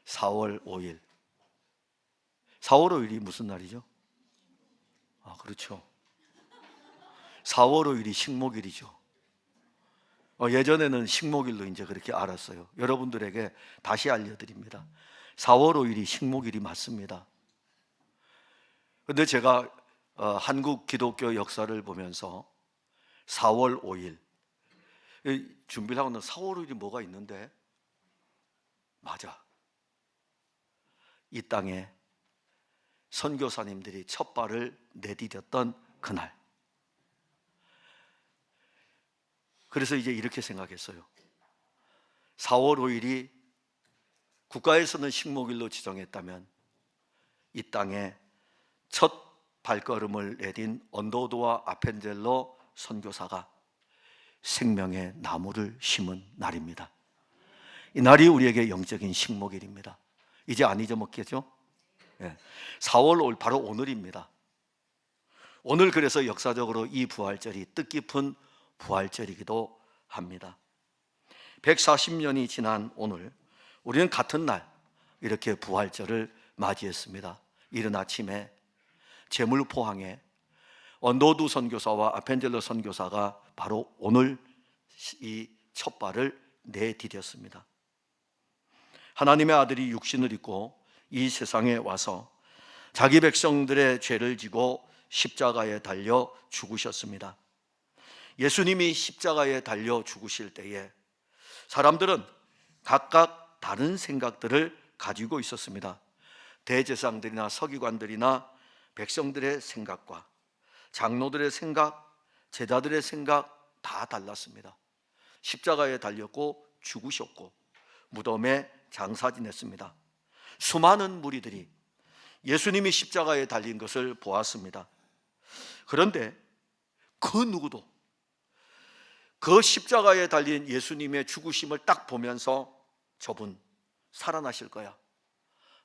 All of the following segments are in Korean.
4월 5일. 4월 5일이 무슨 날이죠? 그렇죠. 4월 5일이 식목일이죠. 예전에는 식목일로 이제 그렇게 알았어요. 여러분들에게 다시 알려드립니다. 4월 5일이 식목일이 맞습니다. 근데 제가 한국 기독교 역사를 보면서 4월 5일 준비를 하고 4월 5일이 뭐가 있는데? 맞아. 이 땅에 선교사님들이 첫 발을 내디뎠던 그날. 그래서 이제 이렇게 생각했어요. 4월 5일이 국가에서는 식목일로 지정했다면 이 땅에 첫 발걸음을 내딘 언더우드와 아펜젤러 선교사가 생명의 나무를 심은 날입니다. 이 날이 우리에게 영적인 식목일입니다. 이제 안 잊어먹겠죠? 4월 5일 바로 오늘입니다. 오늘 그래서 역사적으로 이 부활절이 뜻깊은 부활절이기도 합니다. 140년이 지난 오늘 우리는 같은 날 이렇게 부활절을 맞이했습니다. 이른 아침에 제물포항에 언더우드 선교사와 아펜젤러 선교사가 바로 오늘 이 첫 발을 내디뎠습니다. 하나님의 아들이 육신을 입고 이 세상에 와서 자기 백성들의 죄를 지고 십자가에 달려 죽으셨습니다. 예수님이 십자가에 달려 죽으실 때에 사람들은 각각 다른 생각들을 가지고 있었습니다. 대제사장들이나 서기관들이나 백성들의 생각과 장로들의 생각, 제자들의 생각 다 달랐습니다. 십자가에 달렸고 죽으셨고 무덤에 장사 지냈습니다. 수많은 무리들이 예수님이 십자가에 달린 것을 보았습니다. 그런데 그 누구도 그 십자가에 달린 예수님의 죽으심을 딱 보면서 저분 살아나실 거야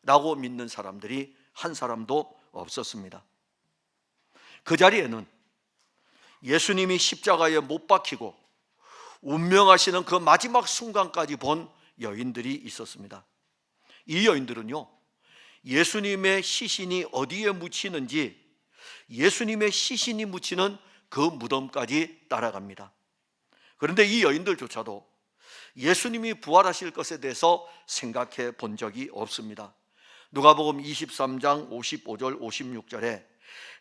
라고 믿는 사람들이 한 사람도 없었습니다. 그 자리에는 예수님이 십자가에 못 박히고 운명하시는 그 마지막 순간까지 본 여인들이 있었습니다. 이 여인들은요, 예수님의 시신이 어디에 묻히는지 예수님의 시신이 묻히는 그 무덤까지 따라갑니다. 그런데 이 여인들조차도 예수님이 부활하실 것에 대해서 생각해 본 적이 없습니다. 누가복음 23장 55절 56절에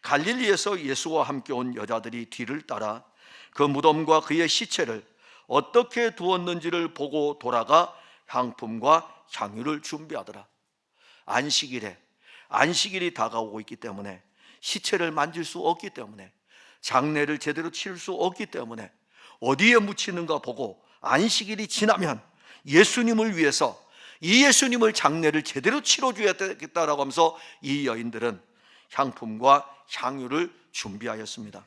갈릴리에서 예수와 함께 온 여자들이 뒤를 따라 그 무덤과 그의 시체를 어떻게 두었는지를 보고 돌아가 향품과 향유를 준비하더라. 안식일이 다가오고 있기 때문에 시체를 만질 수 없기 때문에 장례를 제대로 치를 수 없기 때문에 어디에 묻히는가 보고 안식일이 지나면 예수님을 위해서 이 예수님을 장례를 제대로 치러줘야 되겠다라고 하면서 이 여인들은 향품과 향유를 준비하였습니다.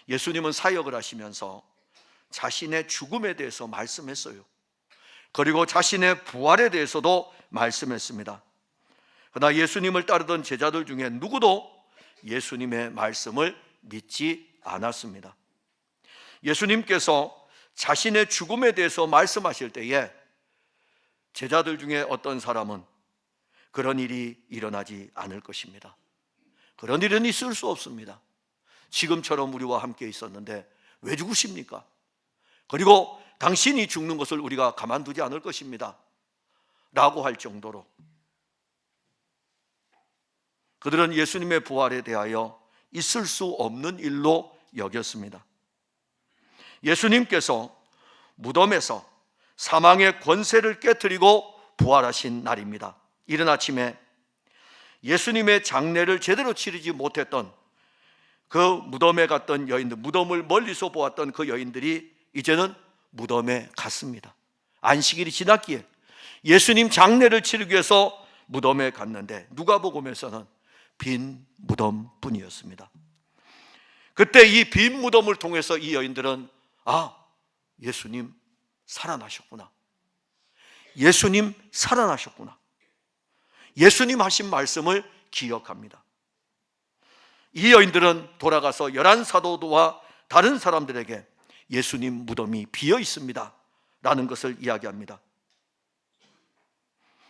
예수님은 사역을 하시면서 자신의 죽음에 대해서 말씀했어요. 그리고 자신의 부활에 대해서도 말씀했습니다. 그러나 예수님을 따르던 제자들 중에 누구도 예수님의 말씀을 믿지 않았습니다. 예수님께서 자신의 죽음에 대해서 말씀하실 때에 제자들 중에 어떤 사람은 그런 일이 일어나지 않을 것입니다. 그런 일은 있을 수 없습니다. 지금처럼 우리와 함께 있었는데 왜 죽으십니까? 그리고 당신이 죽는 것을 우리가 가만두지 않을 것입니다 라고 할 정도로 그들은 예수님의 부활에 대하여 있을 수 없는 일로 여겼습니다. 예수님께서 무덤에서 사망의 권세를 깨뜨리고 부활하신 날입니다. 이른 아침에 예수님의 장례를 제대로 치르지 못했던 그 무덤에 갔던 여인들, 무덤을 멀리서 보았던 그 여인들이 이제는 무덤에 갔습니다. 안식일이 지났기에 예수님 장례를 치르기 위해서 무덤에 갔는데 누가복음에서는 빈 무덤뿐이었습니다. 그때 이 빈 무덤을 통해서 이 여인들은 예수님 살아나셨구나. 예수님 살아나셨구나. 예수님 하신 말씀을 기억합니다. 이 여인들은 돌아가서 11사도와 다른 사람들에게 예수님 무덤이 비어 있습니다 라는 것을 이야기합니다.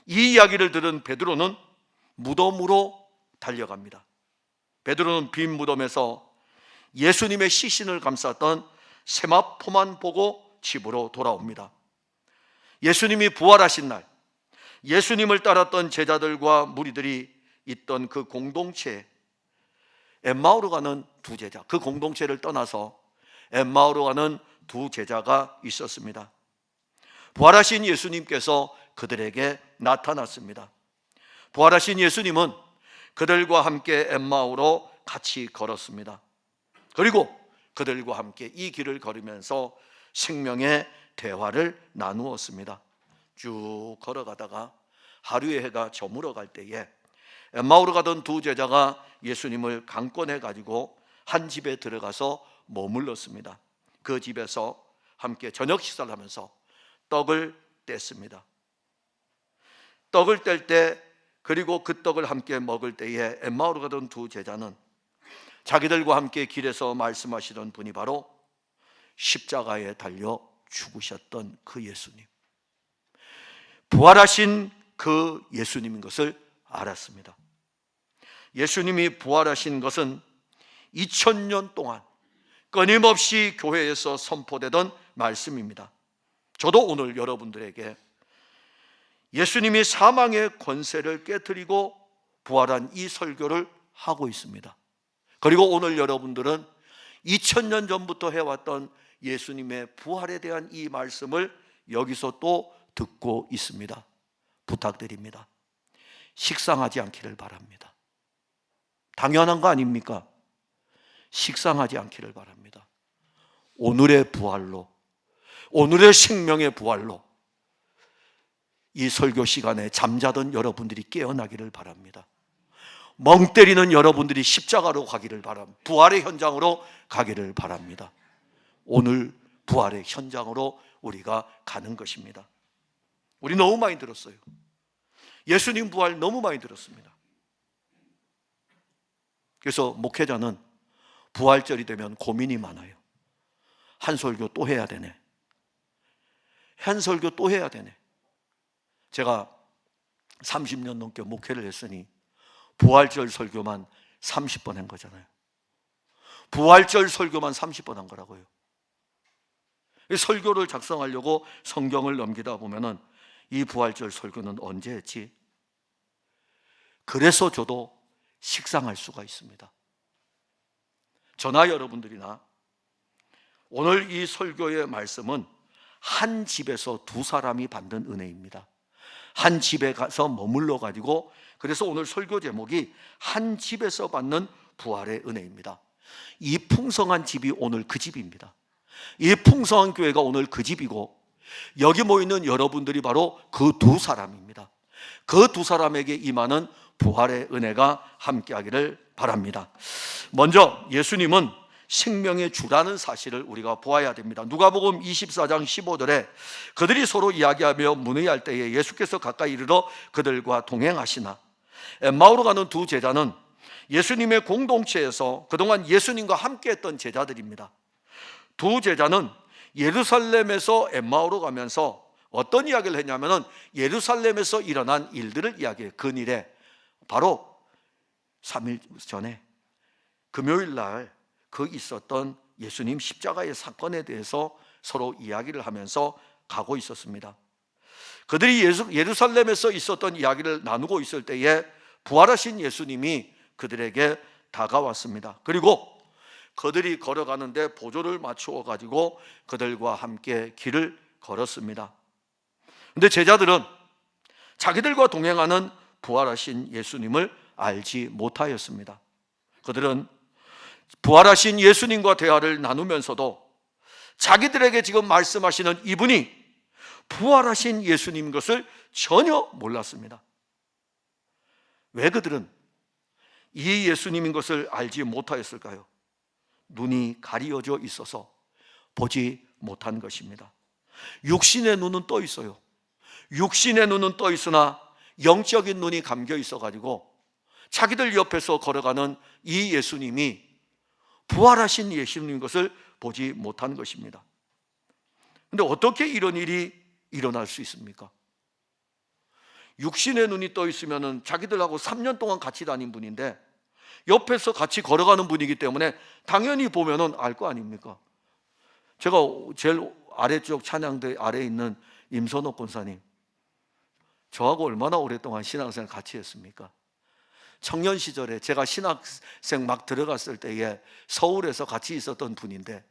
이 이야기를 들은 베드로는 무덤으로 달려갑니다. 베드로는 빈 무덤에서 예수님의 시신을 감쌌던 세마포만 보고 집으로 돌아옵니다. 예수님이 부활하신 날, 예수님을 따랐던 제자들과 무리들이 있던 그 공동체에 엠마오로 가는 두 제자, 그 공동체를 떠나서 엠마오로 가는 두 제자가 있었습니다. 부활하신 예수님께서 그들에게 나타났습니다. 부활하신 예수님은 그들과 함께 엠마오로 같이 걸었습니다. 그리고 그들과 함께 이 길을 걸으면서 생명의 대화를 나누었습니다. 쭉 걸어가다가 하루의 해가 저물어 갈 때에 엠마오로 가던 두 제자가 예수님을 강권해 가지고 한 집에 들어가서 머물렀습니다. 그 집에서 함께 저녁 식사를 하면서 떡을 뗐습니다. 떡을 뗄 때, 그리고 그 떡을 함께 먹을 때에 엠마오로 가던 두 제자는 자기들과 함께 길에서 말씀하시던 분이 바로 십자가에 달려 죽으셨던 그 예수님, 부활하신 그 예수님인 것을 알았습니다. 예수님이 부활하신 것은 2000년 동안 끊임없이 교회에서 선포되던 말씀입니다. 저도 오늘 여러분들에게 예수님이 사망의 권세를 깨뜨리고 부활한 이 설교를 하고 있습니다. 그리고 오늘 여러분들은 2000년 전부터 해왔던 예수님의 부활에 대한 이 말씀을 여기서 또 듣고 있습니다. 부탁드립니다. 식상하지 않기를 바랍니다. 당연한 거 아닙니까? 식상하지 않기를 바랍니다. 오늘의 부활로, 오늘의 생명의 부활로 이 설교 시간에 잠자던 여러분들이 깨어나기를 바랍니다. 멍 때리는 여러분들이 십자가로 가기를 바랍니다. 부활의 현장으로 가기를 바랍니다. 오늘 부활의 현장으로 우리가 가는 것입니다. 우리 너무 많이 들었어요. 예수님 부활 너무 많이 들었습니다. 그래서 목회자는 부활절이 되면 고민이 많아요. 한 설교 또 해야 되네. 한 설교 또 해야 되네. 제가 30년 넘게 목회를 했으니 부활절 설교만 30번 한 거잖아요. 부활절 설교만 30번 한 거라고요. 설교를 작성하려고 성경을 넘기다 보면은 이 부활절 설교는 언제 했지? 그래서 저도 식상할 수가 있습니다. 저나 여러분들이나 오늘 이 설교의 말씀은 한 집에서 두 사람이 받는 은혜입니다. 한 집에 가서 머물러 가지고, 그래서 오늘 설교 제목이 한 집에서 받는 부활의 은혜입니다. 이 풍성한 집이 오늘 그 집입니다. 이 풍성한 교회가 오늘 그 집이고, 여기 모이는 여러분들이 바로 그 두 사람입니다. 그 두 사람에게 임하는 부활의 은혜가 함께하기를 바랍니다. 먼저 예수님은 생명의 주라는 사실을 우리가 보아야 됩니다. 누가복음 24장 15절에 그들이 서로 이야기하며 문의할 때에 예수께서 가까이 이르러 그들과 동행하시나, 엠마오로 가는 두 제자는 예수님의 공동체에서 그동안 예수님과 함께했던 제자들입니다. 두 제자는 예루살렘에서 엠마오로 가면서 어떤 이야기를 했냐면은 예루살렘에서 일어난 일들을 이야기해요. 근일에 바로 3일 전에 금요일 날 그 있었던 예수님 십자가의 사건에 대해서 서로 이야기를 하면서 가고 있었습니다. 그들이 예루살렘에서 있었던 이야기를 나누고 있을 때에 부활하신 예수님이 그들에게 다가왔습니다. 그리고 그들이 걸어가는데 보조를 맞추어 가지고 그들과 함께 길을 걸었습니다. 그런데 제자들은 자기들과 동행하는 부활하신 예수님을 알지 못하였습니다. 그들은 부활하신 예수님과 대화를 나누면서도 자기들에게 지금 말씀하시는 이분이 부활하신 예수님인 것을 전혀 몰랐습니다. 왜 그들은 이 예수님인 것을 알지 못하였을까요? 눈이 가리어져 있어서 보지 못한 것입니다. 육신의 눈은 떠 있어요. 육신의 눈은 떠 있으나 영적인 눈이 감겨 있어가지고 자기들 옆에서 걸어가는 이 예수님이 부활하신 예수님인 것을 보지 못한 것입니다. 그런데 어떻게 이런 일이 일어날 수 있습니까? 육신의 눈이 떠 있으면은 자기들하고 3년 동안 같이 다닌 분인데 옆에서 같이 걸어가는 분이기 때문에 당연히 보면은 알 거 아닙니까? 제가 제일 아래쪽 찬양대 아래에 있는 임선옥 권사님, 저하고 얼마나 오랫동안 신앙생활 같이 했습니까? 청년 시절에 제가 신학생 막 들어갔을 때에 서울에서 같이 있었던 분인데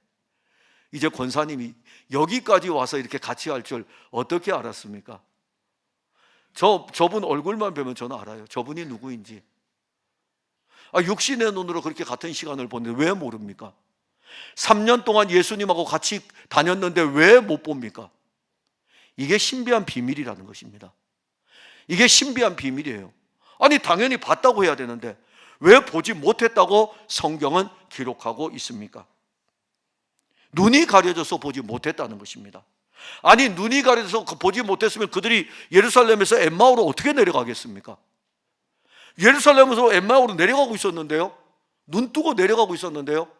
이제 권사님이 여기까지 와서 이렇게 같이 할 줄 어떻게 알았습니까? 저분 얼굴만 보면 저는 알아요. 저분이 누구인지. 육신의 눈으로 그렇게 같은 시간을 보는데 왜 모릅니까? 3년 동안 예수님하고 같이 다녔는데 왜 못 봅니까? 이게 신비한 비밀이라는 것입니다. 이게 신비한 비밀이에요. 아니 당연히 봤다고 해야 되는데 왜 보지 못했다고 성경은 기록하고 있습니까? 눈이 가려져서 보지 못했다는 것입니다. 아니 눈이 가려져서 보지 못했으면 그들이 예루살렘에서 엠마오로 어떻게 내려가겠습니까? 예루살렘에서 엠마오로 내려가고 있었는데요, 눈 뜨고 내려가고 있었는데요,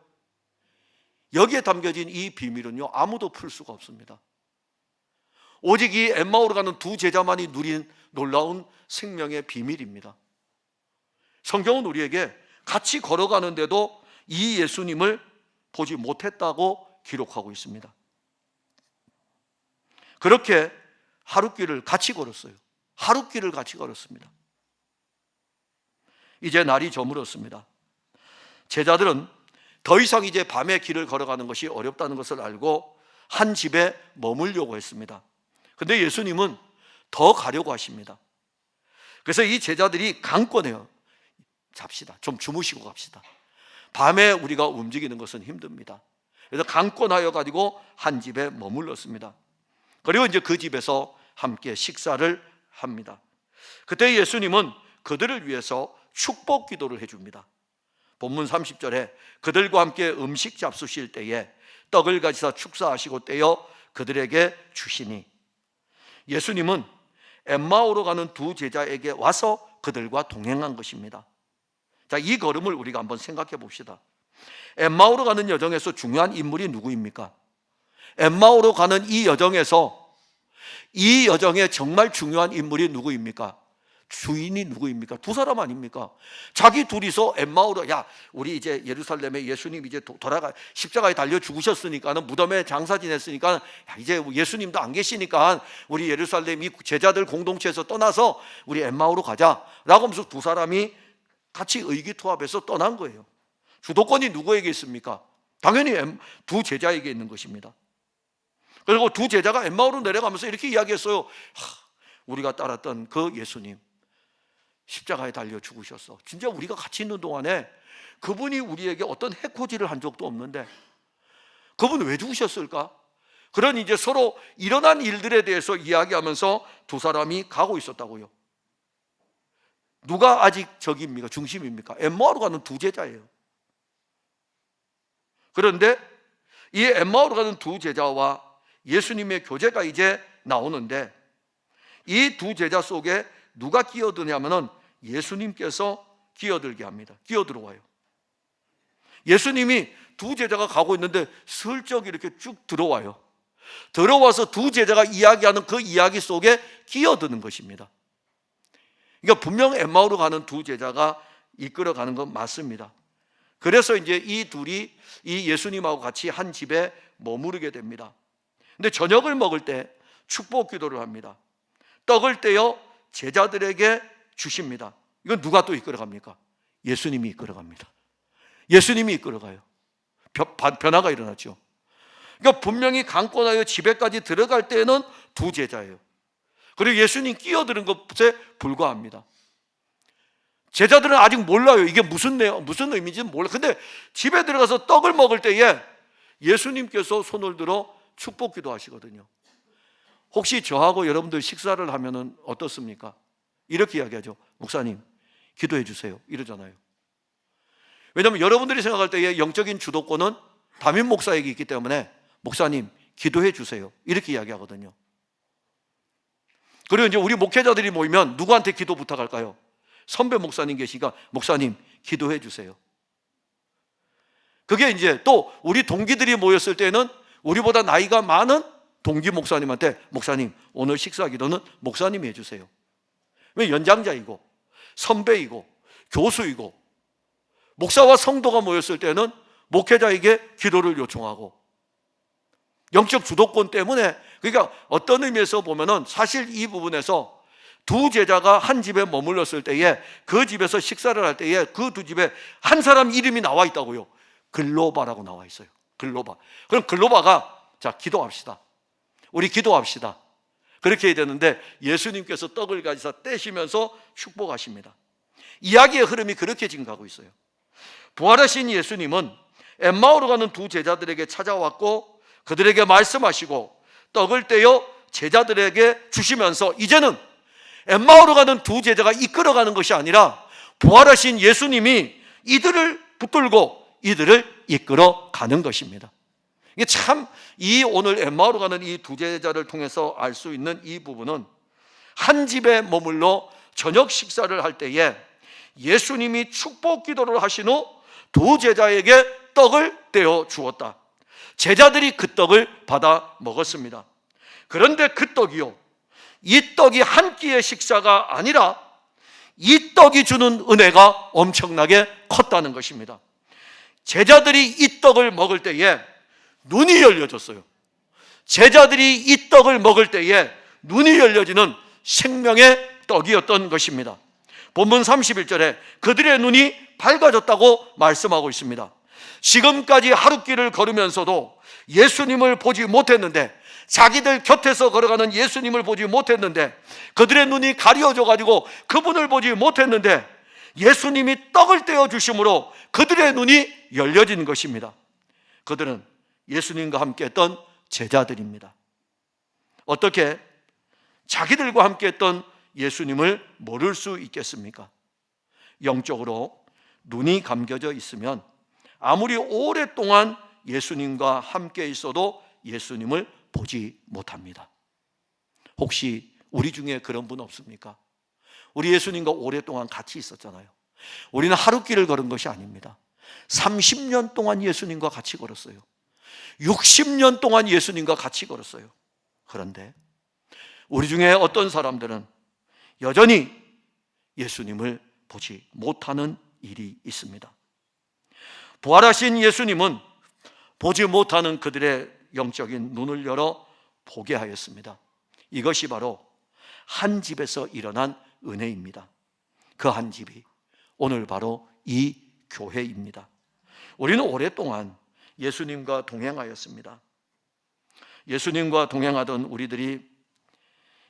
여기에 담겨진 이 비밀은요 아무도 풀 수가 없습니다. 오직 이 엠마오로 가는 두 제자만이 누린 놀라운 생명의 비밀입니다. 성경은 우리에게 같이 걸어가는데도 이 예수님을 보지 못했다고 기록하고 있습니다. 그렇게 하룻길을 같이 걸었어요. 하룻길을 같이 걸었습니다. 이제 날이 저물었습니다. 제자들은 더 이상 이제 밤에 길을 걸어가는 것이 어렵다는 것을 알고 한 집에 머물려고 했습니다. 근데 예수님은 더 가려고 하십니다. 그래서 이 제자들이 강권해요. 잡시다. 좀 주무시고 갑시다. 밤에 우리가 움직이는 것은 힘듭니다. 그래서 강권하여 가지고 한 집에 머물렀습니다. 그리고 이제 그 집에서 함께 식사를 합니다. 그때 예수님은 그들을 위해서 축복 기도를 해줍니다. 본문 30절에 그들과 함께 음식 잡수실 때에 떡을 가지사 축사하시고 떼어 그들에게 주시니, 예수님은 엠마오로 가는 두 제자에게 와서 그들과 동행한 것입니다. 자, 이 걸음을 우리가 한번 생각해 봅시다. 엠마오로 가는 여정에서 중요한 인물이 누구입니까? 엠마오로 가는 이 여정에서 이 여정에 정말 중요한 인물이 누구입니까? 주인이 누구입니까? 두 사람 아닙니까? 자기 둘이서 엠마오로, 야 우리 이제 예루살렘에 예수님 이제 돌아가 십자가에 달려 죽으셨으니까는 무덤에 장사 지냈으니까 야, 이제 예수님도 안 계시니까 우리 예루살렘 이 제자들 공동체에서 떠나서 우리 엠마오로 가자 라고 하면서 두 사람이 같이 의기투합해서 떠난 거예요. 주도권이 누구에게 있습니까? 당연히 두 제자에게 있는 것입니다. 그리고 두 제자가 엠마오로 내려가면서 이렇게 이야기했어요. 우리가 따랐던 그 예수님 십자가에 달려 죽으셨어. 진짜 우리가 같이 있는 동안에 그분이 우리에게 어떤 해코지를 한 적도 없는데 그분 왜 죽으셨을까? 그런 이제 서로 일어난 일들에 대해서 이야기하면서 두 사람이 가고 있었다고요. 누가 아직 적입니까? 중심입니까? 엠마오로 가는 두 제자예요. 그런데 이 엠마오로 가는 두 제자와 예수님의 교제가 이제 나오는데 이 두 제자 속에 누가 끼어드냐면은 예수님께서 끼어들게 합니다. 끼어들어와요. 예수님이 두 제자가 가고 있는데 슬쩍 이렇게 쭉 들어와요. 들어와서 두 제자가 이야기하는 그 이야기 속에 끼어드는 것입니다. 그러니까 분명 엠마오로 가는 두 제자가 이끌어가는 건 맞습니다. 그래서 이제 이 둘이 이 예수님하고 같이 한 집에 머무르게 됩니다. 근데 저녁을 먹을 때 축복 기도를 합니다. 떡을 떼어 제자들에게 주십니다. 이건 누가 또 이끌어갑니까? 예수님이 이끌어갑니다. 예수님이 이끌어가요. 변화가 일어났죠. 그러니까 분명히 강권하여 집에까지 들어갈 때는 두 제자예요. 그리고 예수님 끼어드는 것에 불과합니다. 제자들은 아직 몰라요. 이게 무슨 의미인지는 몰라요. 근데 집에 들어가서 떡을 먹을 때에 예수님께서 손을 들어 축복 기도하시거든요. 혹시 저하고 여러분들 식사를 하면은 어떻습니까? 이렇게 이야기하죠. 목사님, 기도해 주세요. 이러잖아요. 왜냐하면 여러분들이 생각할 때의 영적인 주도권은 담임 목사에게 있기 때문에 목사님, 기도해 주세요. 이렇게 이야기하거든요. 그리고 이제 우리 목회자들이 모이면 누구한테 기도 부탁할까요? 선배 목사님 계시니까 목사님, 기도해 주세요. 그게 이제 또 우리 동기들이 모였을 때는 우리보다 나이가 많은 동기 목사님한테 목사님, 오늘 식사 기도는 목사님이 해주세요. 연장자이고 선배이고 교수이고 목사와 성도가 모였을 때는 목회자에게 기도를 요청하고 영적 주도권 때문에, 그러니까 어떤 의미에서 보면은 사실 이 부분에서 두 제자가 한 집에 머물렀을 때에 그 집에서 식사를 할 때에 그 두 집에 한 사람 이름이 나와 있다고요. 글로바라고 나와 있어요. 글로바. 그럼 글로바가 자, 기도합시다. 우리 기도합시다. 그렇게 해야 되는데 예수님께서 떡을 가지사 떼시면서 축복하십니다. 이야기의 흐름이 그렇게 지금 가고 있어요. 부활하신 예수님은 엠마오로 가는 두 제자들에게 찾아왔고 그들에게 말씀하시고 떡을 떼어 제자들에게 주시면서 이제는 엠마오로 가는 두 제자가 이끌어가는 것이 아니라 부활하신 예수님이 이들을 붙들고 이들을 이끌어가는 것입니다. 이게 참, 이 오늘 엠마오로 가는 이 두 제자를 통해서 알 수 있는 이 부분은 한 집에 머물러 저녁 식사를 할 때에 예수님이 축복 기도를 하신 후 두 제자에게 떡을 떼어 주었다. 제자들이 그 떡을 받아 먹었습니다. 그런데 그 떡이요, 이 떡이 한 끼의 식사가 아니라 이 떡이 주는 은혜가 엄청나게 컸다는 것입니다. 제자들이 이 떡을 먹을 때에 눈이 열려졌어요. 제자들이 이 떡을 먹을 때에 눈이 열려지는 생명의 떡이었던 것입니다. 본문 31절에 그들의 눈이 밝아졌다고 말씀하고 있습니다. 지금까지 하룻길을 걸으면서도 예수님을 보지 못했는데, 자기들 곁에서 걸어가는 예수님을 보지 못했는데, 그들의 눈이 가려져 가지고 그분을 보지 못했는데 예수님이 떡을 떼어 주심으로 그들의 눈이 열려진 것입니다. 그들은 예수님과 함께 했던 제자들입니다. 어떻게 자기들과 함께 했던 예수님을 모를 수 있겠습니까? 영적으로 눈이 감겨져 있으면 아무리 오랫동안 예수님과 함께 있어도 예수님을 보지 못합니다. 혹시 우리 중에 그런 분 없습니까? 우리 예수님과 오랫동안 같이 있었잖아요. 우리는 하루길을 걸은 것이 아닙니다. 30년 동안 예수님과 같이 걸었어요. 60년 동안 예수님과 같이 걸었어요. 그런데 우리 중에 어떤 사람들은 여전히 예수님을 보지 못하는 일이 있습니다. 부활하신 예수님은 보지 못하는 그들의 영적인 눈을 열어 보게 하였습니다. 이것이 바로 한 집에서 일어난 은혜입니다. 그 한 집이 오늘 바로 이 교회입니다. 우리는 오랫동안 예수님과 동행하였습니다. 예수님과 동행하던 우리들이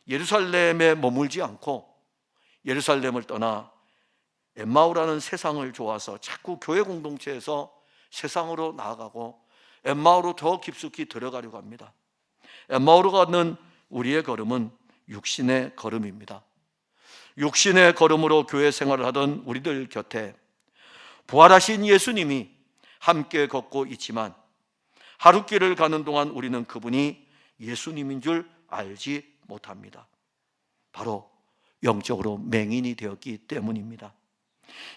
예루살렘에 머물지 않고 예루살렘을 떠나 엠마오라는 세상을 좋아서 자꾸 교회 공동체에서 세상으로 나아가고 엠마오로 더 깊숙이 들어가려고 합니다. 엠마오로 가는 우리의 걸음은 육신의 걸음입니다. 육신의 걸음으로 교회 생활을 하던 우리들 곁에 부활하신 예수님이 함께 걷고 있지만 하룻길을 가는 동안 우리는 그분이 예수님인 줄 알지 못합니다. 바로 영적으로 맹인이 되었기 때문입니다.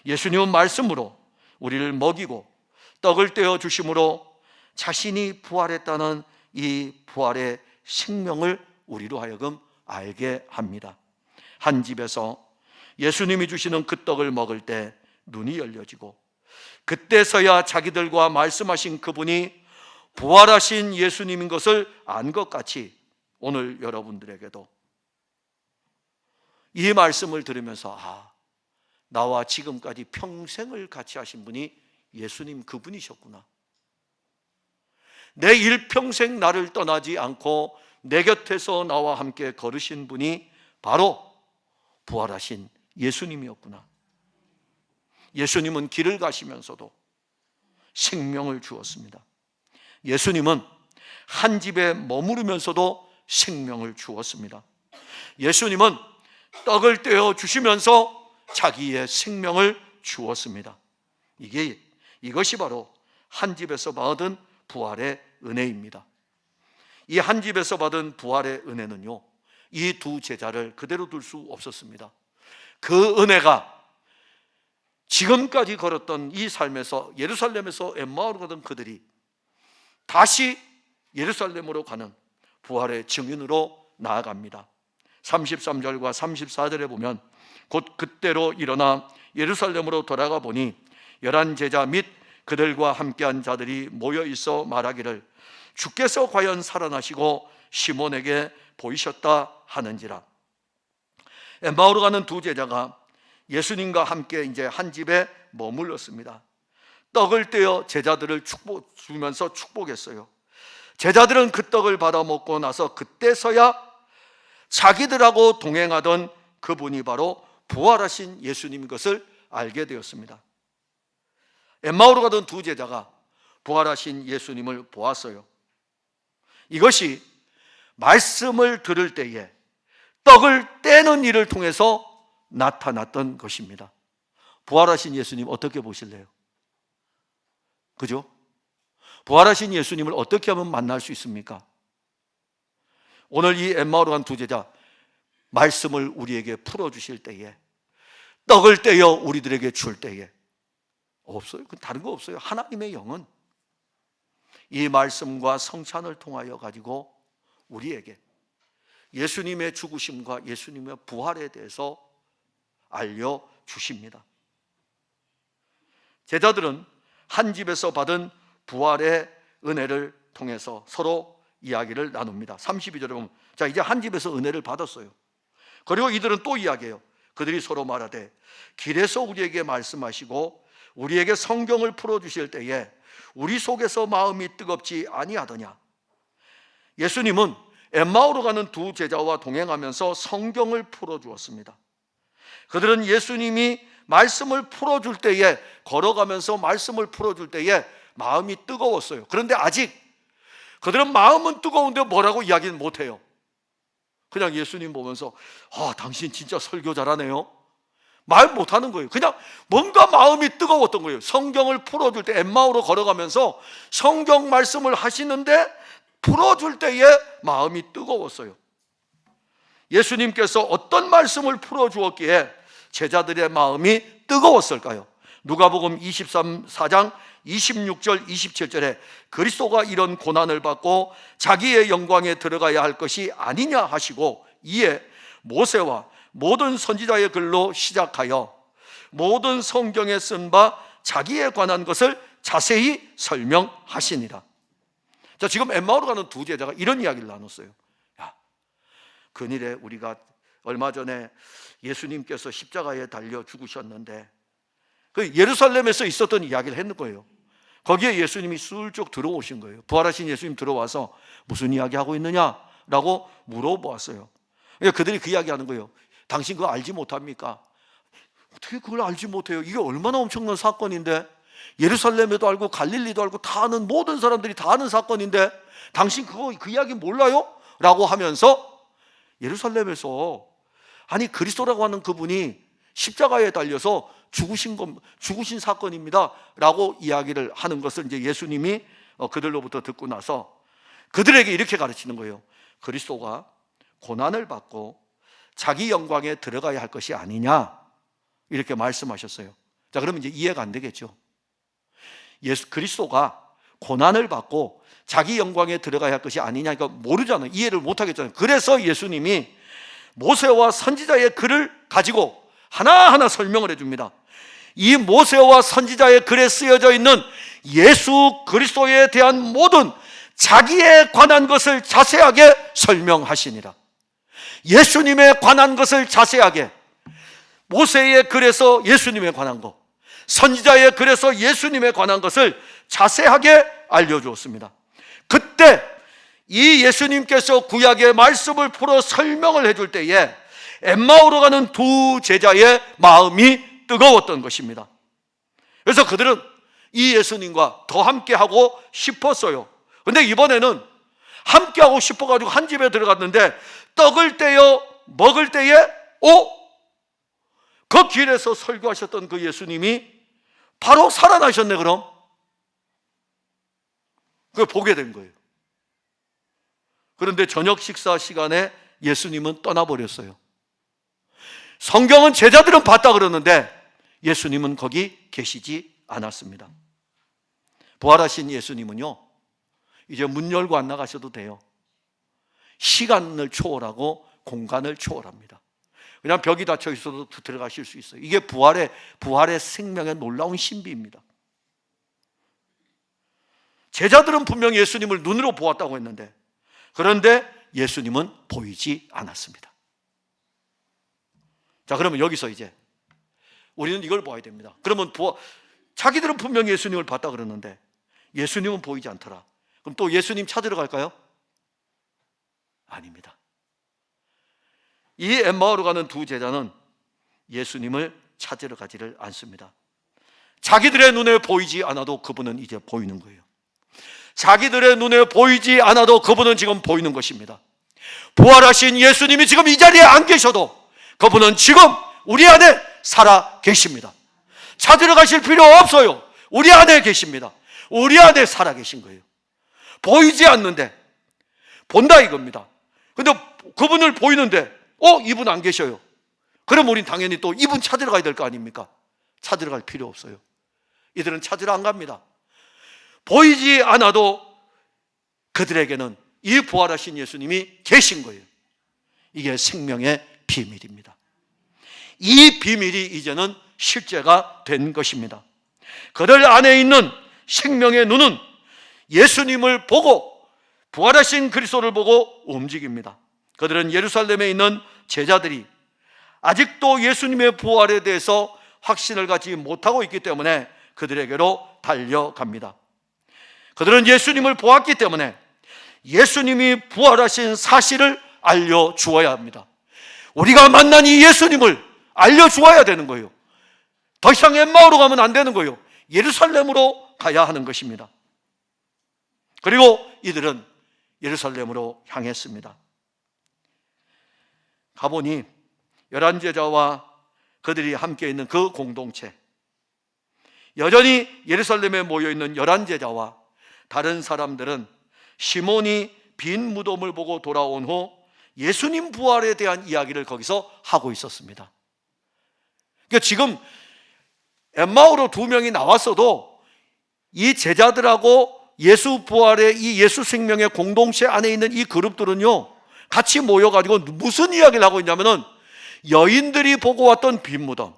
예수님은 말씀으로 우리를 먹이고 떡을 떼어 주심으로 자신이 부활했다는 이 부활의 생명을 우리로 하여금 알게 합니다. 한 집에서 예수님이 주시는 그 떡을 먹을 때 눈이 열려지고 그때서야 자기들과 말씀하신 그분이 부활하신 예수님인 것을 안 것 같이 오늘 여러분들에게도 이 말씀을 들으면서 나와 지금까지 평생을 같이 하신 분이 예수님 그분이셨구나. 내 일평생 나를 떠나지 않고 내 곁에서 나와 함께 걸으신 분이 바로 부활하신 예수님이었구나. 예수님은 길을 가시면서도 생명을 주었습니다. 예수님은 한 집에 머무르면서도 생명을 주었습니다. 예수님은 떡을 떼어 주시면서 자기의 생명을 주었습니다. 이것이 바로 한 집에서 받은 부활의 은혜입니다. 이 한 집에서 받은 부활의 은혜는요, 이 두 제자를 그대로 둘 수 없었습니다. 그 은혜가 지금까지 걸었던 이 삶에서 예루살렘에서 엠마오로 가던 그들이 다시 예루살렘으로 가는 부활의 증인으로 나아갑니다. 33절과 34절에 보면 곧 그때로 일어나 예루살렘으로 돌아가 보니 11 제자 및 그들과 함께한 자들이 모여 있어 말하기를 주께서 과연 살아나시고 시몬에게 보이셨다 하는지라. 엠마오로 가는 두 제자가 예수님과 함께 이제 한 집에 머물렀습니다. 떡을 떼어 제자들을 주면서 축복했어요. 제자들은 그 떡을 받아 먹고 나서 그때서야 자기들하고 동행하던 그분이 바로 부활하신 예수님인 것을 알게 되었습니다. 엠마오로 가던 두 제자가 부활하신 예수님을 보았어요. 이것이 말씀을 들을 때에 떡을 떼는 일을 통해서 나타났던 것입니다. 부활하신 예수님 어떻게 보실래요? 그죠? 부활하신 예수님을 어떻게 하면 만날 수 있습니까? 오늘 이 엠마오로 간 두 제자 말씀을 우리에게 풀어주실 때에 떡을 떼어 우리들에게 줄 때에 없어요. 다른 거 없어요. 하나님의 영은 이 말씀과 성찬을 통하여 가지고 우리에게 예수님의 죽으심과 예수님의 부활에 대해서 알려주십니다. 제자들은 한 집에서 받은 부활의 은혜를 통해서 서로 이야기를 나눕니다. 32절에 보면 자 이제 한 집에서 은혜를 받았어요. 그리고 이들은 또 이야기해요. 그들이 서로 말하되 길에서 우리에게 말씀하시고 우리에게 성경을 풀어주실 때에 우리 속에서 마음이 뜨겁지 아니하더냐. 예수님은 엠마오로 가는 두 제자와 동행하면서 성경을 풀어주었습니다. 그들은 예수님이 말씀을 풀어줄 때에 걸어가면서 말씀을 풀어줄 때에 마음이 뜨거웠어요. 그런데 아직 그들은 마음은 뜨거운데 뭐라고 이야기는 못해요. 그냥 예수님 보면서 당신 진짜 설교 잘하네요. 말 못하는 거예요. 그냥 뭔가 마음이 뜨거웠던 거예요. 성경을 풀어줄 때 엠마오로 걸어가면서 성경 말씀을 하시는데 풀어줄 때에 마음이 뜨거웠어요. 예수님께서 어떤 말씀을 풀어주었기에 제자들의 마음이 뜨거웠을까요? 누가복음 24장 26절 27절에 그리스도가 이런 고난을 받고 자기의 영광에 들어가야 할 것이 아니냐 하시고 이에 모세와 모든 선지자의 글로 시작하여 모든 성경에 쓴 바 자기에 관한 것을 자세히 설명하시니라. 자, 지금 엠마오로 가는 두 제자가 이런 이야기를 나눴어요. 야, 근일에 우리가 얼마 전에 예수님께서 십자가에 달려 죽으셨는데 그 예루살렘에서 있었던 이야기를 했는 거예요. 거기에 예수님이 슬쩍 들어오신 거예요. 부활하신 예수님 들어와서 무슨 이야기 하고 있느냐라고 물어보았어요. 그들이 그 이야기 하는 거예요. 당신 그거 알지 못합니까? 어떻게 그걸 알지 못해요? 이게 얼마나 엄청난 사건인데 예루살렘에도 알고 갈릴리도 알고 다 아는 모든 사람들이 다 아는 사건인데 당신 그 이야기 몰라요? 라고 하면서 예루살렘에서 아니 그리스도라고 하는 그분이 십자가에 달려서 죽으신 사건입니다 라고 이야기를 하는 것을 이제 예수님이 그들로부터 듣고 나서 그들에게 이렇게 가르치는 거예요. 그리스도가 고난을 받고 자기 영광에 들어가야 할 것이 아니냐 이렇게 말씀하셨어요. 자, 그러면 이제 이해가 안 되겠죠. 그리스도가 고난을 받고 자기 영광에 들어가야 할 것이 아니냐니까 모르잖아요. 이해를 못 하겠잖아요. 그래서 예수님이 모세와 선지자의 글을 가지고 하나하나 설명을 해줍니다. 이 모세와 선지자의 글에 쓰여져 있는 예수 그리스도에 대한 모든 자기에 관한 것을 자세하게 설명하시니라. 예수님에 관한 것을 자세하게, 모세의 글에서 예수님에 관한 것, 선지자의 글에서 예수님에 관한 것을 자세하게 알려주었습니다. 그때 이 예수님께서 구약의 말씀을 풀어 설명을 해줄 때에 엠마오로 가는 두 제자의 마음이 뜨거웠던 것입니다. 그래서 그들은 이 예수님과 더 함께하고 싶었어요. 근데 이번에는 함께하고 싶어가지고 한 집에 들어갔는데 떡을 떼어 먹을 때에 그 길에서 설교하셨던 그 예수님이 바로 살아나셨네. 그럼 그걸 보게 된 거예요. 그런데 저녁 식사 시간에 예수님은 떠나버렸어요. 성경은 제자들은 봤다 그러는데 예수님은 거기 계시지 않았습니다. 부활하신 예수님은요, 이제 문 열고 안 나가셔도 돼요. 시간을 초월하고 공간을 초월합니다. 그냥 벽이 닫혀 있어도 들어가실 수 있어요. 이게 부활의 생명의 놀라운 신비입니다. 제자들은 분명 예수님을 눈으로 보았다고 했는데, 그런데 예수님은 보이지 않았습니다. 자, 그러면 여기서 이제 우리는 이걸 봐야 됩니다. 그러면 자기들은 분명 예수님을 봤다 그러는데 예수님은 보이지 않더라. 그럼 또 예수님 찾으러 갈까요? 아닙니다. 이 엠마오로 가는 두 제자는 예수님을 찾으러 가지를 않습니다. 자기들의 눈에 보이지 않아도 그분은 이제 보이는 거예요. 자기들의 눈에 보이지 않아도 그분은 지금 보이는 것입니다. 부활하신 예수님이 지금 이 자리에 안 계셔도 그분은 지금 우리 안에 살아 계십니다. 찾으러 가실 필요 없어요. 우리 안에 계십니다. 우리 안에 살아 계신 거예요. 보이지 않는데 본다 이겁니다. 근데 그분을 보이는데 이분 안 계셔요. 그럼 우린 당연히 또 이분 찾으러 가야 될 거 아닙니까? 찾으러 갈 필요 없어요. 이들은 찾으러 안 갑니다. 보이지 않아도 그들에게는 이 부활하신 예수님이 계신 거예요. 이게 생명의 비밀입니다. 이 비밀이 이제는 실제가 된 것입니다. 그들 안에 있는 생명의 눈은 예수님을 보고 부활하신 그리스도를 보고 움직입니다. 그들은 예루살렘에 있는 제자들이 아직도 예수님의 부활에 대해서 확신을 갖지 못하고 있기 때문에 그들에게로 달려갑니다. 그들은 예수님을 보았기 때문에 예수님이 부활하신 사실을 알려주어야 합니다. 우리가 만난 이 예수님을 알려주어야 되는 거예요. 더 이상 엠마오로 가면 안 되는 거예요. 예루살렘으로 가야 하는 것입니다. 그리고 이들은 예루살렘으로 향했습니다. 가보니 11제자와 그들이 함께 있는 그 공동체, 여전히 예루살렘에 모여있는 11제자와 다른 사람들은 시몬이 빈 무덤을 보고 돌아온 후 예수님 부활에 대한 이야기를 거기서 하고 있었습니다. 그러니까 지금 엠마오로 2명이 나왔어도 이 제자들하고 예수 부활의 이 예수 생명의 공동체 안에 있는 이 그룹들은요, 같이 모여가지고 무슨 이야기를 하고 있냐면은 여인들이 보고 왔던 빈 무덤,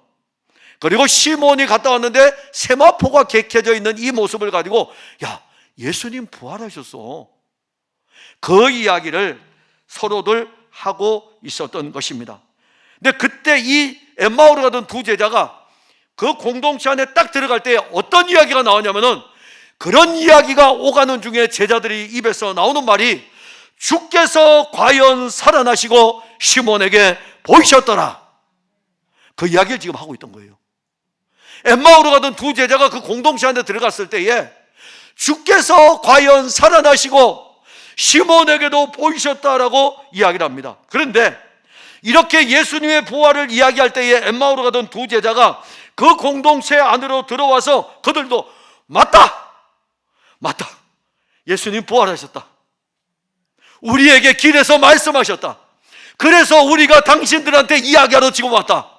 그리고 시몬이 갔다 왔는데 세마포가 객해져 있는 이 모습을 가지고 야, 예수님 부활하셨어. 그 이야기를 서로들 하고 있었던 것입니다. 근데 그때 이 엠마오로 가던 두 제자가 그 공동체 안에 딱 들어갈 때 어떤 이야기가 나오냐면은, 그런 이야기가 오가는 중에 제자들이 입에서 나오는 말이 주께서 과연 살아나시고 시몬에게 보이셨더라. 그 이야기를 지금 하고 있던 거예요. 엠마오로 가던 두 제자가 그 공동체 안에 들어갔을 때에 주께서 과연 살아나시고 시몬에게도 보이셨다라고 이야기를 합니다. 그런데 이렇게 예수님의 부활을 이야기할 때에 엠마오로 가던 두 제자가 그 공동체 안으로 들어와서 그들도 맞다! 예수님 부활하셨다. 우리에게 길에서 말씀하셨다. 그래서 우리가 당신들한테 이야기하러 지금 왔다.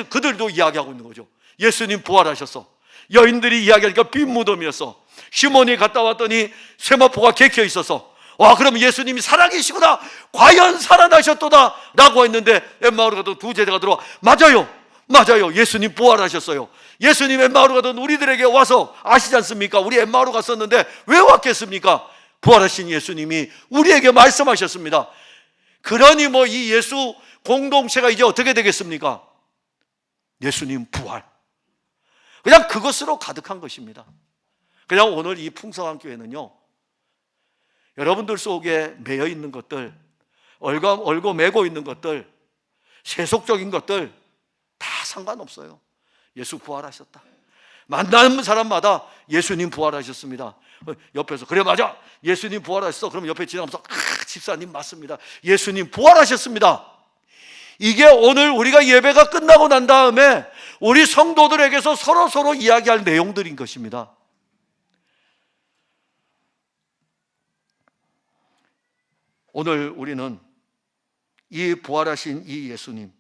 그들도 이야기하고 있는 거죠. 예수님 부활하셨어. 여인들이 이야기하니까 빈 무덤이었어. 시몬이 갔다 왔더니 세마포가 객혀 있어서, 와, 그럼 예수님이 살아계시구나, 과연 살아나셨도다 라고 했는데 엠마오로 가던 두 제자가 들어와 맞아요, 예수님 부활하셨어요. 예수님 엠마오로 가던 우리들에게 와서, 아시지 않습니까? 우리 엠마오로 갔었는데 왜 왔겠습니까? 부활하신 예수님이 우리에게 말씀하셨습니다. 그러니 뭐 이 예수 공동체가 이제 어떻게 되겠습니까? 예수님 부활, 그냥 그것으로 가득한 것입니다. 그냥 오늘 이 풍성한 교회는요, 여러분들 속에 매여 있는 것들, 얼고 매고 있는 것들, 세속적인 것들 다 상관없어요. 예수 부활하셨다. 만나는 사람마다 예수님 부활하셨습니다. 옆에서 그래 맞아, 예수님 부활하셨어. 그럼 옆에 지나가면서 집사님 맞습니다, 예수님 부활하셨습니다. 이게 오늘 우리가 예배가 끝나고 난 다음에 우리 성도들에게서 서로 이야기할 내용들인 것입니다. 오늘 우리는 이 부활하신 이 예수님,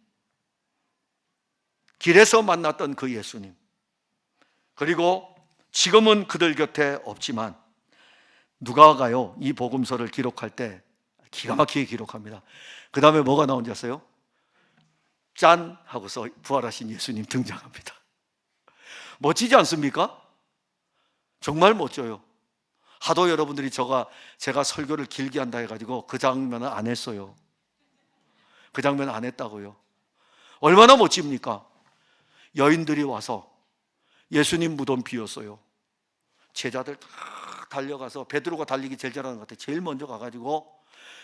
길에서 만났던 그 예수님, 그리고 지금은 그들 곁에 없지만 누가가요, 이 복음서를 기록할 때 기가 막히게 기록합니다. 그 다음에 뭐가 나온지 아세요? 짠! 하고서 부활하신 예수님 등장합니다. 멋지지 않습니까? 정말 멋져요. 하도 여러분들이 제가 설교를 길게 한다 해가지고 그 장면은 안 했어요. 그 장면 안 했다고요. 얼마나 멋집니까? 여인들이 와서 예수님 무덤 비었어요. 제자들 다 달려가서, 베드로가 달리기 제일 잘하는 것 같아요. 제일 먼저 가가지고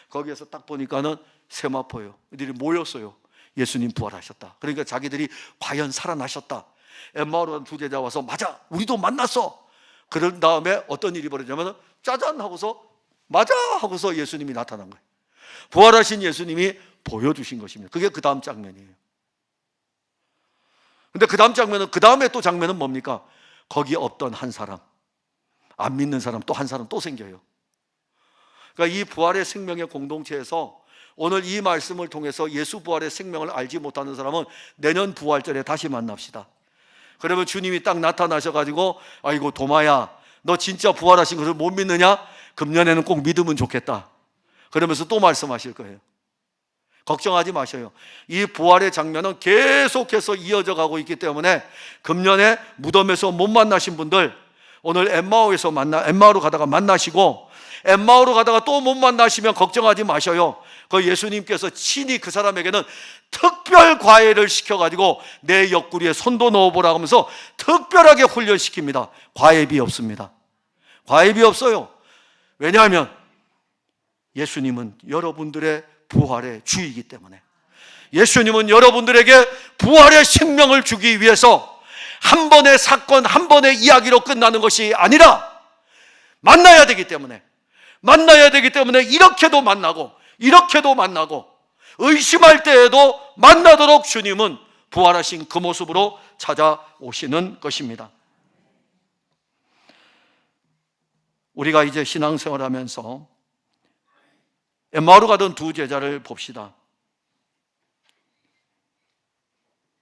거기에서 딱 보니까는 세마포예요. 이들이 모였어요. 예수님 부활하셨다. 그러니까 자기들이 과연 살아나셨다. 엠마오로 간 두 제자 와서 맞아, 우리도 만났어. 그런 다음에 어떤 일이 벌어지냐면 짜잔 하고서 맞아 하고서 예수님이 나타난 거예요. 부활하신 예수님이 보여주신 것입니다. 그게 그 다음 장면이에요. 근데 그 다음 장면은, 그 다음에 또 장면은 뭡니까? 거기 없던 한 사람, 안 믿는 사람 또 한 사람 또 생겨요. 그러니까 이 부활의 생명의 공동체에서 오늘 이 말씀을 통해서 예수 부활의 생명을 알지 못하는 사람은 내년 부활절에 다시 만납시다. 그러면 주님이 딱 나타나셔가지고 아이고 도마야, 너 진짜 부활하신 것을 못 믿느냐? 금년에는 꼭 믿으면 좋겠다. 그러면서 또 말씀하실 거예요. 걱정하지 마셔요. 이 부활의 장면은 계속해서 이어져 가고 있기 때문에 금년에 무덤에서 못 만나신 분들, 오늘 엠마오로 가다가 만나시고, 엠마오로 가다가 또 못 만나시면 걱정하지 마셔요. 그 예수님께서 친히 그 사람에게는 특별 과외를 시켜가지고 내 옆구리에 손도 넣어보라 하면서 특별하게 훈련시킵니다. 과외비 없습니다. 과외비 없어요. 왜냐하면 예수님은 여러분들의 부활의 주이기 때문에, 예수님은 여러분들에게 부활의 생명을 주기 위해서 한 번의 사건, 한 번의 이야기로 끝나는 것이 아니라 만나야 되기 때문에 이렇게도 만나고 이렇게도 만나고 의심할 때에도 만나도록 주님은 부활하신 그 모습으로 찾아오시는 것입니다. 우리가 이제 신앙생활하면서 엠마오로 가던 두 제자를 봅시다.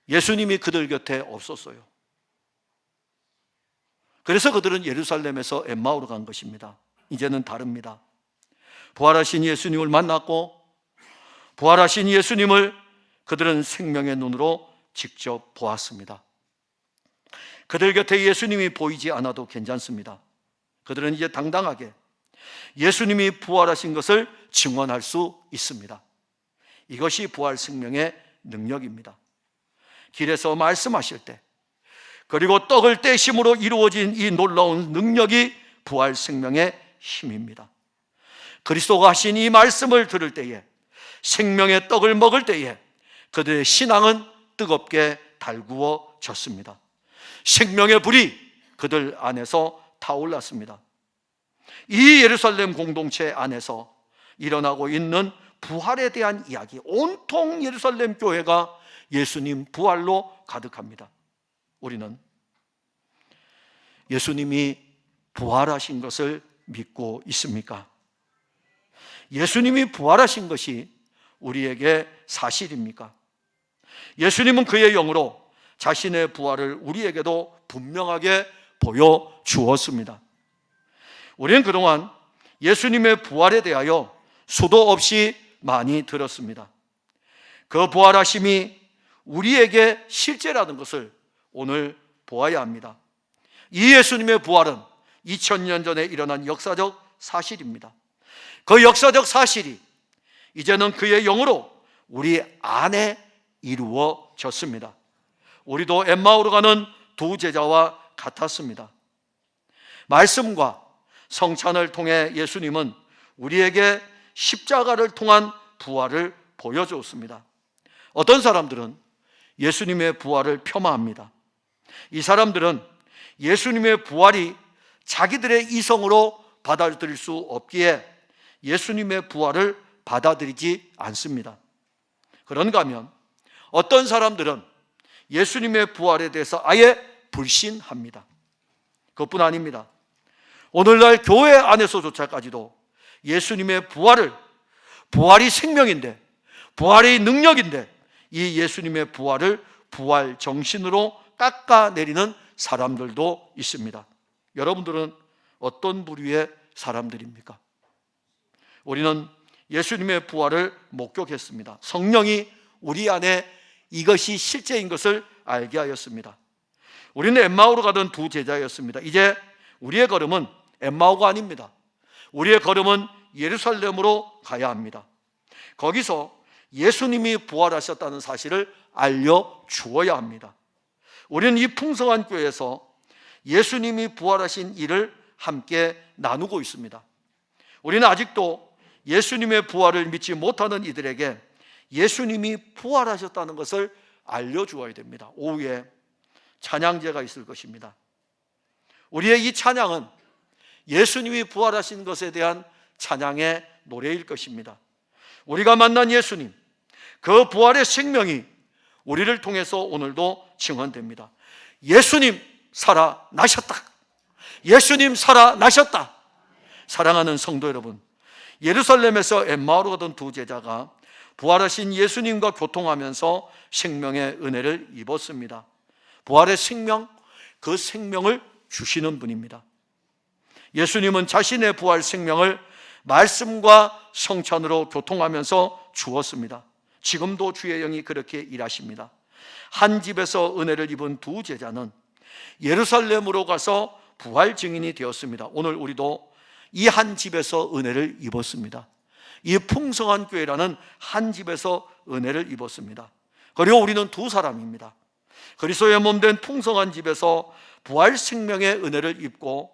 예수님이 그들 곁에 없었어요. 그래서 그들은 예루살렘에서 엠마오로 간 것입니다. 이제는 다릅니다. 부활하신 예수님을 만났고, 부활하신 예수님을 그들은 생명의 눈으로 직접 보았습니다. 그들 곁에 예수님이 보이지 않아도 괜찮습니다. 그들은 이제 당당하게 예수님이 부활하신 것을 증언할 수 있습니다. 이것이 부활 생명의 능력입니다. 길에서 말씀하실 때, 그리고 떡을 떼심으로 이루어진 이 놀라운 능력이 부활 생명의 힘입니다. 그리스도가 하신 이 말씀을 들을 때에, 생명의 떡을 먹을 때에 그들의 신앙은 뜨겁게 달구어졌습니다. 생명의 불이 그들 안에서 타올랐습니다. 이 예루살렘 공동체 안에서 일어나고 있는 부활에 대한 이야기, 온통 예루살렘 교회가 예수님 부활로 가득합니다. 우리는 예수님이 부활하신 것을 믿고 있습니까? 예수님이 부활하신 것이 우리에게 사실입니까? 예수님은 그의 영으로 자신의 부활을 우리에게도 분명하게 보여주었습니다. 우리는 그동안 예수님의 부활에 대하여 수도 없이 많이 들었습니다. 그 부활하심이 우리에게 실제라는 것을 오늘 보아야 합니다. 이 예수님의 부활은 2000년 전에 일어난 역사적 사실입니다. 그 역사적 사실이 이제는 그의 영으로 우리 안에 이루어졌습니다. 우리도 엠마오로 가는 두 제자와 같았습니다. 말씀과 성찬을 통해 예수님은 우리에게 십자가를 통한 부활을 보여주었습니다. 어떤 사람들은 예수님의 부활을 폄하합니다. 이 사람들은 예수님의 부활이 자기들의 이성으로 받아들일 수 없기에 예수님의 부활을 받아들이지 않습니다. 그런가 하면 어떤 사람들은 예수님의 부활에 대해서 아예 불신합니다. 그것뿐 아닙니다. 오늘날 교회 안에서조차까지도 예수님의 부활이 생명인데, 부활이 능력인데, 이 예수님의 부활을 부활 정신으로 깎아내리는 사람들도 있습니다. 여러분들은 어떤 부류의 사람들입니까? 우리는 예수님의 부활을 목격했습니다. 성령이 우리 안에 이것이 실제인 것을 알게 하였습니다. 우리는 엠마오로 가던 두 제자였습니다. 이제 우리의 걸음은 엠마오가 아닙니다. 우리의 걸음은 예루살렘으로 가야 합니다. 거기서 예수님이 부활하셨다는 사실을 알려주어야 합니다. 우리는 이 풍성한 교회에서 예수님이 부활하신 일을 함께 나누고 있습니다. 우리는 아직도 예수님의 부활을 믿지 못하는 이들에게 예수님이 부활하셨다는 것을 알려주어야 됩니다. 오후에 찬양제가 있을 것입니다. 우리의 이 찬양은 예수님이 부활하신 것에 대한 찬양의 노래일 것입니다. 우리가 만난 예수님, 그 부활의 생명이 우리를 통해서 오늘도 증언됩니다. 예수님 살아나셨다. 예수님 살아나셨다. 사랑하는 성도 여러분, 예루살렘에서 엠마오로 가던 두 제자가 부활하신 예수님과 교통하면서 생명의 은혜를 입었습니다. 부활의 생명, 그 생명을 주시는 분입니다. 예수님은 자신의 부활 생명을 말씀과 성찬으로 교통하면서 주었습니다. 지금도 주의 영이 그렇게 일하십니다. 한 집에서 은혜를 입은 두 제자는 예루살렘으로 가서 부활 증인이 되었습니다. 오늘 우리도 이 한 집에서 은혜를 입었습니다. 이 풍성한 교회라는 한 집에서 은혜를 입었습니다. 그리고 우리는 두 사람입니다. 그리스도의 몸된 풍성한 집에서 부활 생명의 은혜를 입고,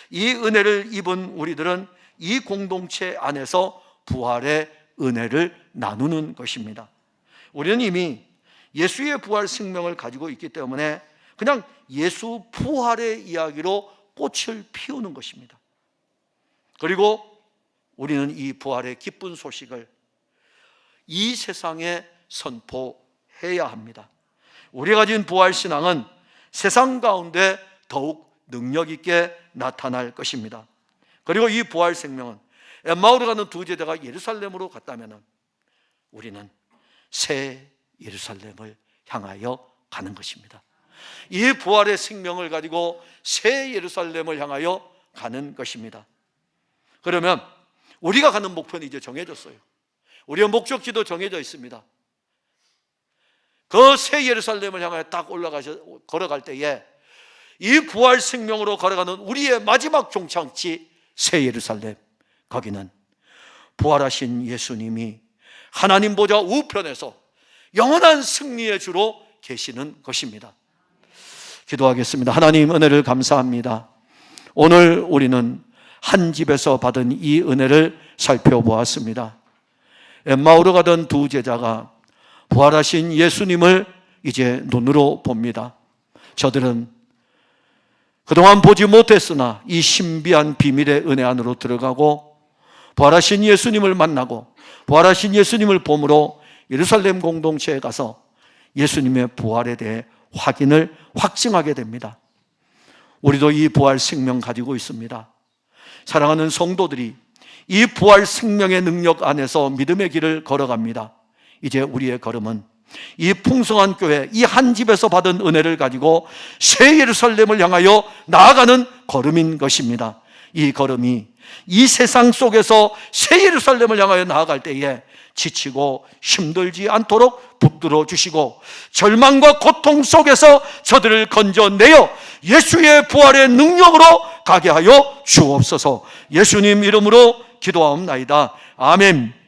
이 은혜를 입은 우리들은 이 공동체 안에서 부활의 은혜를 나누는 것입니다. 우리는 이미 예수의 부활 생명을 가지고 있기 때문에 그냥 예수 부활의 이야기로 꽃을 피우는 것입니다. 그리고 우리는 이 부활의 기쁜 소식을 이 세상에 선포해야 합니다. 우리가 가진 부활 신앙은 세상 가운데 더욱 능력 있게 나타날 것입니다. 그리고 이 부활 생명은 엠마오로 가는 두 제자가 예루살렘으로 갔다면 우리는 새 예루살렘을 향하여 가는 것입니다. 이 부활의 생명을 가지고 새 예루살렘을 향하여 가는 것입니다. 그러면 우리가 가는 목표는 이제 정해졌어요. 우리의 목적지도 정해져 있습니다. 그 새 예루살렘을 향하여 딱 걸어갈 때에 이 부활 생명으로 걸어가는 우리의 마지막 종착지 새 예루살렘, 거기는 부활하신 예수님이 하나님 보좌 우편에서 영원한 승리의 주로 계시는 것입니다. 기도하겠습니다. 하나님, 은혜를 감사합니다. 오늘 우리는 한 집에서 받은 이 은혜를 살펴보았습니다. 엠마오로 가던 두 제자가 부활하신 예수님을 이제 눈으로 봅니다. 저들은 그동안 보지 못했으나 이 신비한 비밀의 은혜 안으로 들어가고 부활하신 예수님을 만나고 부활하신 예수님을 봄으로 예루살렘 공동체에 가서 예수님의 부활에 대해 확증하게 됩니다. 우리도 이 부활 생명 가지고 있습니다. 사랑하는 성도들이 이 부활 생명의 능력 안에서 믿음의 길을 걸어갑니다. 이제 우리의 걸음은 이 풍성한 교회, 이 한 집에서 받은 은혜를 가지고 새 예루살렘을 향하여 나아가는 걸음인 것입니다. 이 걸음이 이 세상 속에서 새 예루살렘을 향하여 나아갈 때에 지치고 힘들지 않도록 붙들어 주시고 절망과 고통 속에서 저들을 건져내어 예수의 부활의 능력으로 가게 하여 주옵소서. 예수님 이름으로 기도하옵나이다. 아멘.